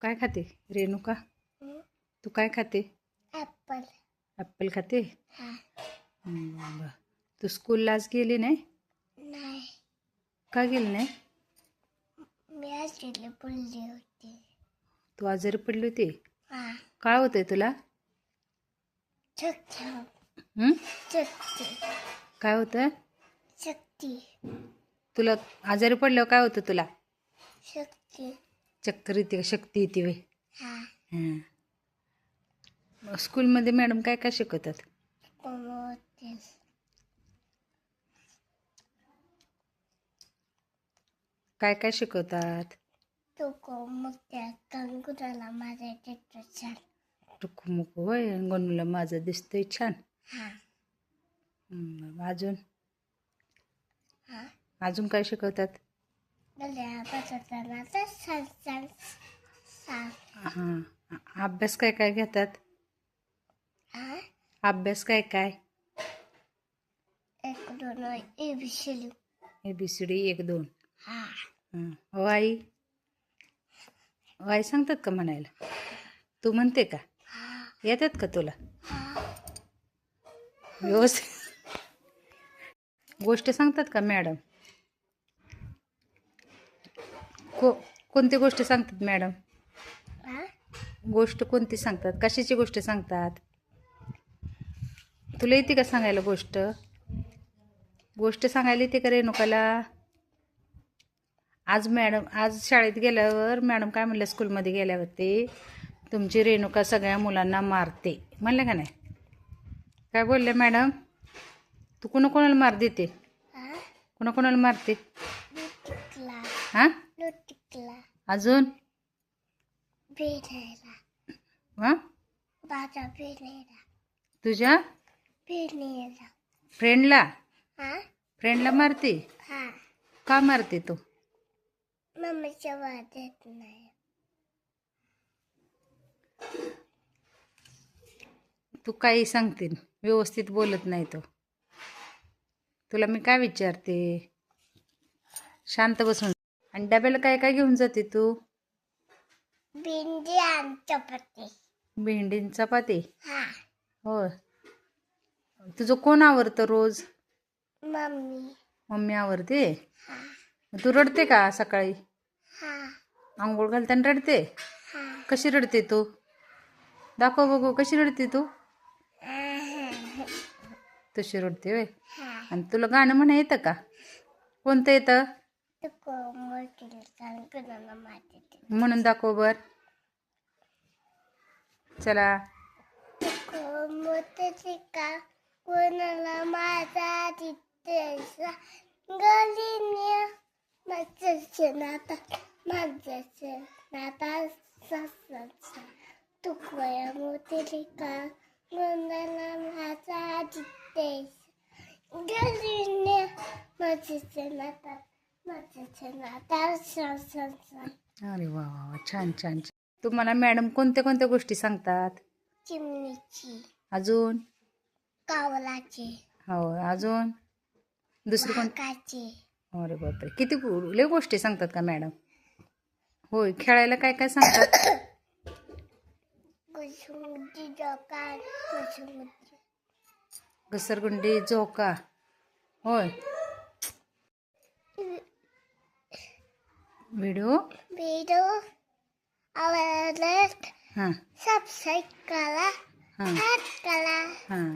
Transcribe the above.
काय खाते रेणुका? तू काय खाते? ॲपल. ॲपल खाते? हा. बरं. तू स्कूलला आज गेली नाही? नाही, का गेली नाही? मी आजीला बोलली होती. तू आजारी पडली होती? हा. काय होतंय तुला? शक्ती. शक्ती. काय होतं? शक्ती. तुला आजारी पडल्यावर काय होतं तुला? शक्ती. चक्कर येते का? शक्ती येते वे? हा. हां. स्कूलमध्ये मॅडम काय काय शिकवतात? कोमोते. काय काय शिकवतात? तो कोमोत्या कंकुराला माझ्या चित्र छान. टुकमुक होय, गणूला माझं दिसतंय छान. हा. अजून हा. अजून काय शिकवतात? गल्या बसताना तर छान छान सांग. हां. अभ्यास काय काय घेतात? हा. अभ्यास काय काय? 1 2 ABCD. ABCD 1 2. हा. वाई वाई सांगतात का म्हणायला? तू म्हणते का? हा. येतात का तुला हा. व्यवस्थित? गोष्ट सांगतात का मॅडम? कोणती गोष्ट सांगतात मॅडम? हा. गोष्ट कोणती सांगतात? कशाची गोष्ट सांगतात? तुला येते का सांगायला गोष्ट? गोष्ट सांगायला येते का रेणुकाला? आज शाळेत गेल्यावर मॅडम काय म्हणलं? स्कूलमध्ये गेल्यावरती तुमची रेणुका सगळ्या मुलांना मारते म्हणलं का नाही? काय बोलले मॅडम? तू कोणाला मार देते? हा. कोणाला मारते? लुटिकला. हां. लुटिकला. अजून? भेटायला. हां. माझा भेटायला. तुझ्या भेटायला. फ्रेंडला? हा. फ्रेंडला मारते? हा. का मारते तू? मम्मीच्या वाद्यात नाही. तू काही सांगते व्यवस्थित बोलत नाही तो. तुला मी काय विचारते? शांत बसून. आणि डब्याला काय काय घेऊन जाते तू? भेंडी आणि चपाती. भेंडी आणि चपाती? हा. होय. तुझं कोण आवडतं रोज? मम्मी. मम्मी आवडते? हा. तू रडते का सकाळी? हा. आंघोळ घालताना रडते? हा. कशी रडते तू? दाखव बघू कशी रडते तू? तशी रडते होय. हा. आणि तुला गाणं म्हणा येतं का? कोणतं येतं? तू कोमोतीला कंकुराला माझ्या चित्र. म्हणून दाखव बर. चला. कोमोतीला कोणाला माझा चित्र गलीने माझ्याचं नाता सासाचा तू कोमोतीला कोणाला माझा चित्र गलीने माझ्याचं नाता सासाचा. अरे वा वा वा, छान छान छान. तुम्हाला मॅडम कोणत्या कोणत्या गोष्टी सांगतात? चिमणीची. अजून? कावलाची. हो. अजून दुसरी कोण? वाघाची. अरे बापरे, किती लय गोष्टी सांगतात का मॅडम? होय. खेळायला काय काय सांगतात? घसरगुंडी जोका. घसरगुंडी झोका. होय. व्हिडिओ आवडला. सबस्क्राईब करा. हां करा. हां.